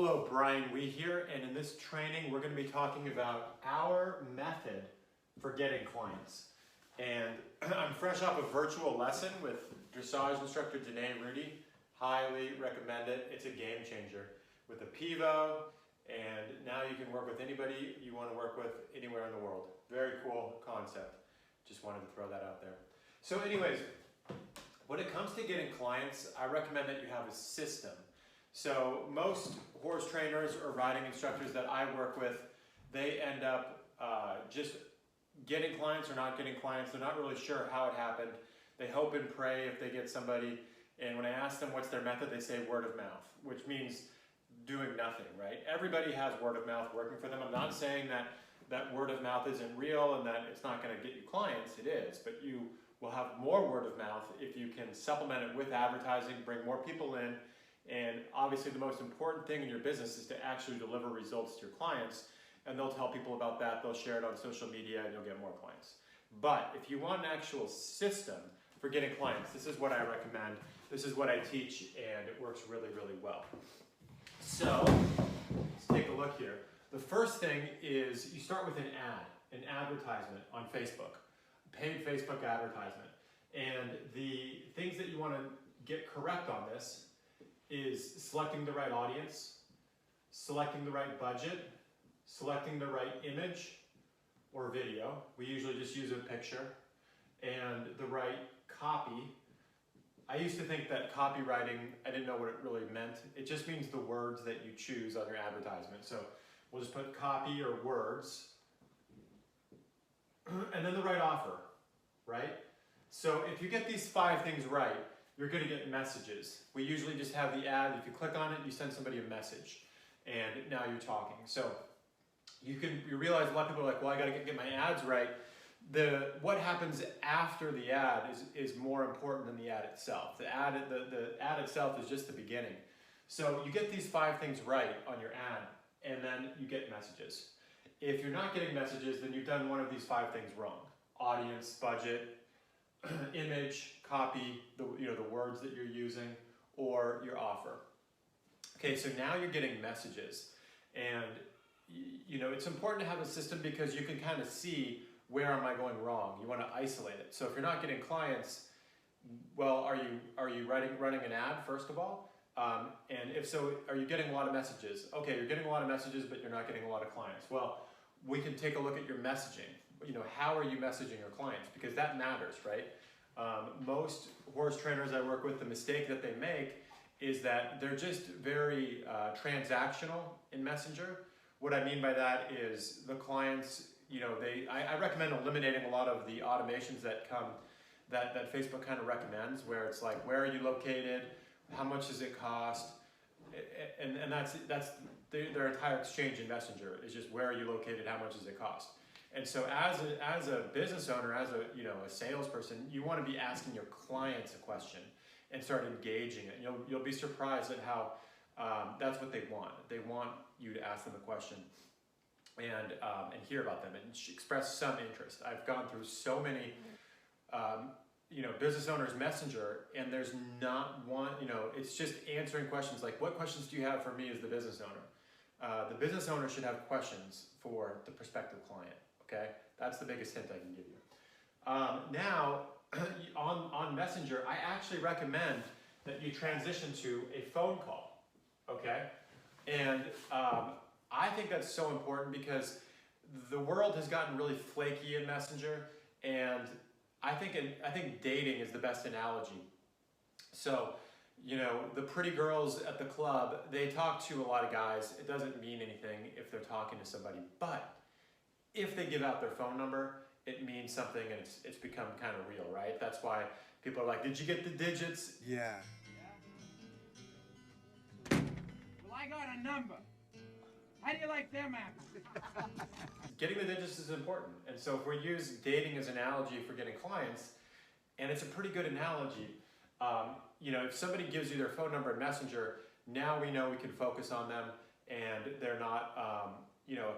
Hello, Brian Wee here, and in this training we're going to be talking about our method for getting clients. And I'm fresh off a virtual lesson with dressage instructor Danae Rudy. Highly recommend it. It's a game changer with a pivot, and now you can work with anybody you want to work with anywhere in the world. Very cool concept. Just wanted to throw that out there. So anyways, when it comes to getting clients, I recommend that you have a system. So most horse trainers or riding instructors that I work with, they end up just getting clients or not getting clients. They're not really sure how it happened. They hope and pray if they get somebody. And when I ask them what's their method, they say word of mouth, which means doing nothing, right? Everybody has word of mouth working for them. I'm not saying that word of mouth isn't real and that it's not going to get you clients. It is, but you will have more word of mouth if you can supplement it with advertising, bring more people in. And obviously the most important thing in your business is to actually deliver results to your clients, and they'll tell people about that, they'll share it on social media, and you'll get more clients. But if you want an actual system for getting clients, this is what I recommend, this is what I teach, and it works really, really well. So, let's take a look here. The first thing is you start with an ad, an advertisement on Facebook, paid Facebook advertisement. And the things that you want to get correct on this is selecting the right audience, selecting the right budget, selecting the right image or video. We usually just use a picture, and the right copy. I used to think that copywriting, I didn't know what it really meant. It just means the words that you choose on your advertisement. So we'll just put copy or words, and then the right offer, right? So if you get these 5 things right, you're going to get messages. We usually just have the ad. If you click on it, you send somebody a message, and now you're talking. So you realize a lot of people are like, well, I got to get my ads right. What happens after the ad is more important than the ad itself. The ad itself is just the beginning. So you get these 5 things right on your ad, and then you get messages. If you're not getting messages, then you've done one of these 5 things wrong: audience, budget, image, copy, the words that you're using, or your offer. Okay, so now you're getting messages, and it's important to have a system because you can kind of see, where am I going wrong? You want to isolate it. So if you're not getting clients, well, are you running an ad first of all? And if so, are you getting a lot of messages? Okay, you're getting a lot of messages, but you're not getting a lot of clients. Well, we can take a look at your messaging. How are you messaging your clients? Because that matters, right? Most horse trainers I work with, the mistake that they make is that they're just very transactional in Messenger. What I mean by that is the clients, I recommend eliminating a lot of the automations that Facebook kind of recommends, where it's like, where are you located? How much does it cost? And that's their entire exchange in Messenger is just, where are you located? How much does it cost? And so as a business owner, as a salesperson, you want to be asking your clients a question and start engaging it. You'll be surprised at how that's what they want. They want you to ask them a question and hear about them and express some interest. I've gone through so many business owners Messenger, and there's not one. It's just answering questions like, what questions do you have for me as the business owner? The business owner should have questions for the prospective client. Okay, that's the biggest hint I can give you. Now, on Messenger, I actually recommend that you transition to a phone call. Okay, and I think that's so important because the world has gotten really flaky in Messenger, and I think dating is the best analogy. So, the pretty girls at the club, they talk to a lot of guys. It doesn't mean anything if they're talking to somebody, but if they give out their phone number, it means something, and it's become kind of real, right? That's why people are like, did you get the digits? Yeah. Well, I got a number. How do you like them apples? Getting the digits is important. And so if we use dating as an analogy for getting clients, and it's a pretty good analogy, if somebody gives you their phone number in Messenger, now we know we can focus on them, and they're not a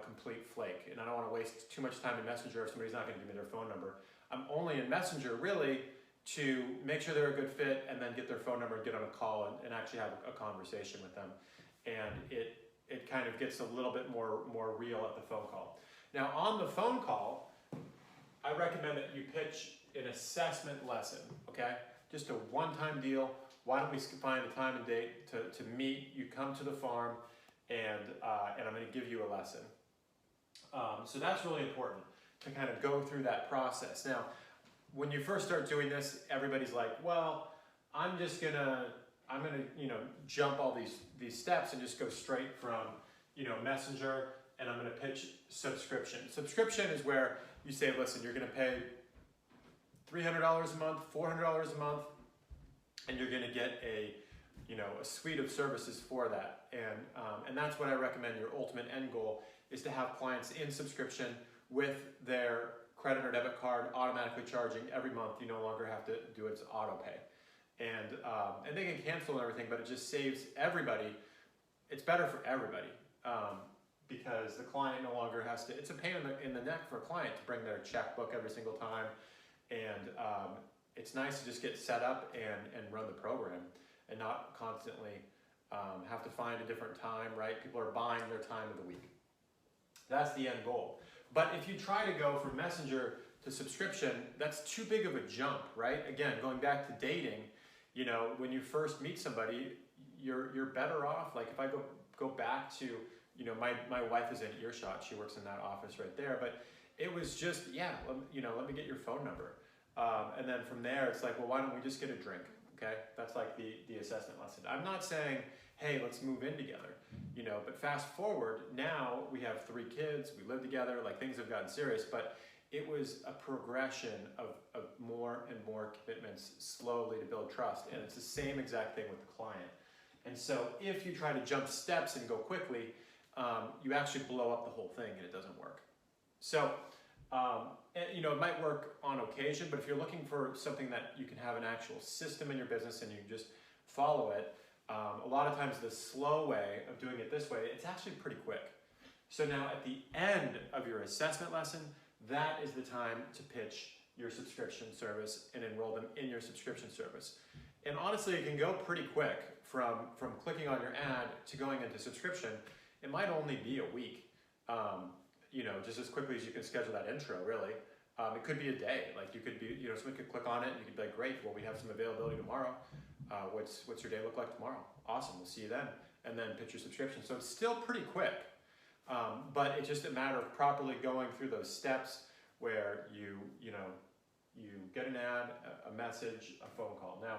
complete flake. And I don't want to waste too much time in Messenger if somebody's not going to give me their phone number. I'm only in Messenger really to make sure they're a good fit, and then get their phone number and get on a call and actually have a conversation with them. And kind of gets a little bit more real at the phone call. Now on the phone call, I recommend that you pitch an assessment lesson, okay? Just a one-time deal. Why don't we find a time and date to meet? You come to the farm, and I'm going to give you a lesson. So that's really important to kind of go through that process. Now, when you first start doing this, everybody's like, well, I'm gonna jump all these steps and just go straight from Messenger, and I'm gonna pitch subscription. Subscription is where you say, listen, you're gonna pay $300 a month, $400 a month, and you're gonna get a suite of services for that. And that's what I recommend. Your ultimate end goal is to have clients in subscription with their credit or debit card automatically charging every month. You no longer have to do its auto pay. And they can cancel and everything, but it just saves everybody. It's better for everybody because the client no longer has to, it's a pain in the neck for a client to bring their checkbook every single time. And it's nice to just get set up and run the program and not constantly have to find a different time, right? People are buying their time of the week. That's the end goal. But if you try to go from Messenger to subscription, that's too big of a jump, right? Again, going back to dating, when you first meet somebody, you're better off. Like if I go back to, my wife is in earshot. She works in that office right there. But it was just, let me get your phone number. And then from there, it's like, well, why don't we just get a drink? Okay, that's like the assessment lesson. I'm not saying, hey, let's move in together, but fast forward, now we have 3 kids, we live together, like things have gotten serious, but it was a progression of more and more commitments slowly to build trust, and it's the same exact thing with the client. And so if you try to jump steps and go quickly, you actually blow up the whole thing and it doesn't work. So, it might work on occasion, but if you're looking for something that you can have an actual system in your business and you just follow it, a lot of times the slow way of doing it this way, it's actually pretty quick. So now at the end of your assessment lesson, that is the time to pitch your subscription service and enroll them in your subscription service. And honestly, it can go pretty quick from clicking on your ad to going into subscription. It might only be a week. Just as quickly as you can schedule that intro, really. It could be a day. Like you could be, someone could click on it and you could be like, great, well, we have some availability tomorrow. What's your day look like tomorrow? Awesome, we'll see you then. And then pitch your subscription. So it's still pretty quick, but it's just a matter of properly going through those steps where you get an ad, a message, a phone call. Now,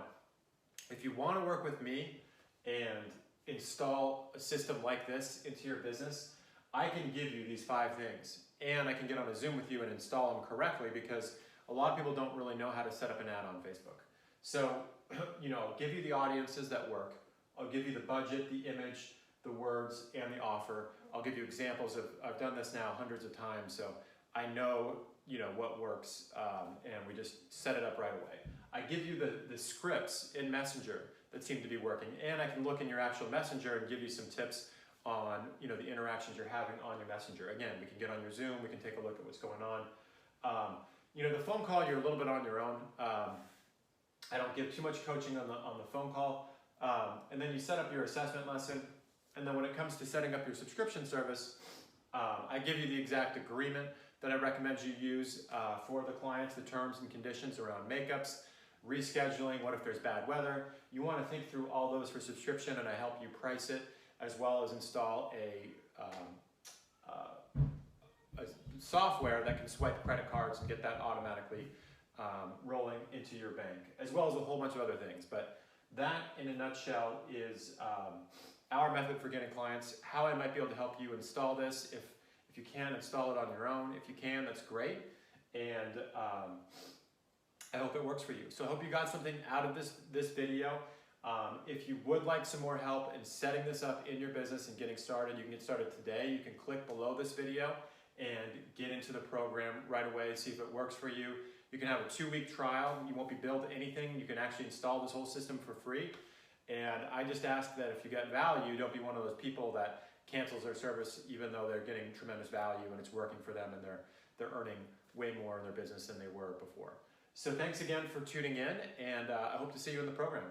if you want to work with me and install a system like this into your business, I can give you these 5 things, and I can get on a Zoom with you and install them correctly because a lot of people don't really know how to set up an ad on Facebook. So, I'll give you the audiences that work. I'll give you the budget, the image, the words, and the offer. I'll give you examples of, I've done this now hundreds of times, so I know, what works, and we just set it up right away. I give you the scripts in Messenger that seem to be working, and I can look in your actual Messenger and give you some tips on the interactions you're having on your Messenger. Again, we can get on your Zoom, we can take a look at what's going on. The phone call, you're a little bit on your own. I don't give too much coaching on the phone call. And then you set up your assessment lesson, and then when it comes to setting up your subscription service, I give you the exact agreement that I recommend you use for the clients, the terms and conditions around makeups, rescheduling, what if there's bad weather. You want to think through all those for subscription, and I help you price it, as well as install a software that can swipe credit cards and get that automatically rolling into your bank, as well as a whole bunch of other things. But that, in a nutshell, is our method for getting clients, how I might be able to help you install this. If you can, install it on your own. If you can, that's great. And I hope it works for you. So I hope you got something out of this video. If you would like some more help in setting this up in your business and getting started, you can get started today. You can click below this video and get into the program right away, see if it works for you. You can have a 2-week trial. You won't be billed anything. You can actually install this whole system for free. And I just ask that if you get value, don't be one of those people that cancels their service even though they're getting tremendous value and it's working for them and they're earning way more in their business than they were before. So thanks again for tuning in, and I hope to see you in the program.